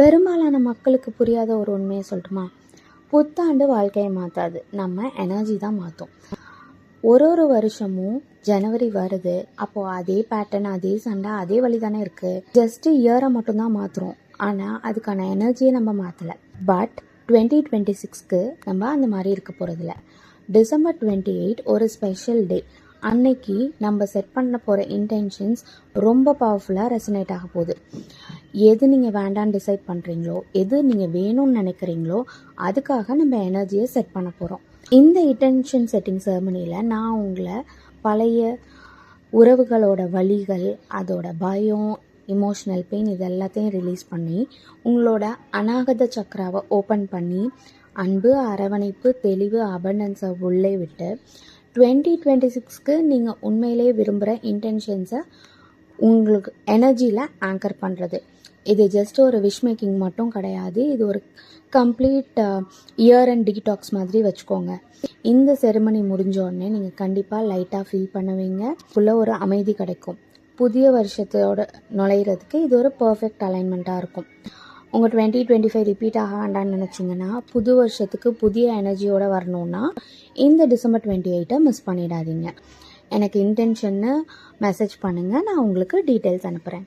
பெரும்பாலான மக்களுக்கு புரியாத ஒரு உண்மையை சொல்லட்டுமா? புத்தாண்டு வாழ்க்கையை மாற்றாது, நம்ம எனர்ஜி தான் மாற்றும். ஒரு வருஷமும் ஜனவரி வருது, அப்போது அதே பேட்டர்ன், அதே சண்டை, அதே வழி தானே இருக்குது. ஜஸ்ட்டு இயரை மட்டும்தான் மாற்றுறோம், ஆனால் அதுக்கான எனர்ஜியை நம்ம மாற்றலை. பட் 2026க்கு நம்ம அந்த மாதிரி இருக்க போகிறதில்ல. December 28 ஒரு ஸ்பெஷல் டே. அன்னைக்கு நம்ம செட் பண்ண போகிற இன்டென்ஷன்ஸ் ரொம்ப பவர்ஃபுல்லாக ரெசனேட் ஆக போகுது. எது நீங்கள் வேண்டான்னு டிசைட் பண்ணுறீங்களோ, எது நீங்கள் வேணும்னு நினைக்கிறீங்களோ, அதுக்காக நம்ம எனர்ஜியை செட் பண்ண போகிறோம். இந்த இன்டென்ஷன் செட்டிங் செரமனியில் நான் உங்களை பழைய உறவுகளோட வலிகள், அதோட பயம், இமோஷ்னல் பெயின் இது எல்லாத்தையும் ரிலீஸ் பண்ணி, உங்களோட அநாகத சக்கராவை ஓப்பன் பண்ணி, அன்பு, அரவணைப்பு, தெளிவு, அபண்டன்ஸை உள்ளே விட்டு 2026க்கு நீங்கள் உண்மையிலே விரும்புகிற இன்டென்ஷன்ஸை உங்களுக்கு எனர்ஜியில் ஆங்கர் பண்ணுறது. இது ஜஸ்ட் ஒரு விஷ் மேக்கிங் மட்டும் கிடையாது, இது ஒரு கம்ப்ளீட் இயர் அண்ட் டீடாக்ஸ் மாதிரி வச்சுக்கோங்க. இந்த செரிமனி முடிஞ்சோடனே நீங்கள் கண்டிப்பாக லைட்டாக ஃபீல் பண்ணுவீங்க, உள்ள ஒரு அமைதி கிடைக்கும். புதிய வருஷத்தோட நுழையிறதுக்கு இது ஒரு பர்ஃபெக்ட் அலைன்மெண்ட்டாக இருக்கும். உங்கள் 2025 ரிப்பீட் ஆக வேண்டாம்னு நினச்சிங்கன்னா, புது வருஷத்துக்கு புதிய எனர்ஜியோடு வரணுன்னா இந்த December 28 மிஸ் பண்ணிடாதீங்க. எனக்கு இன்டென்ஷன்னு மெசேஜ் பண்ணுங்கள், நான் உங்களுக்கு டீட்டெயில்ஸ் அனுப்புகிறேன்.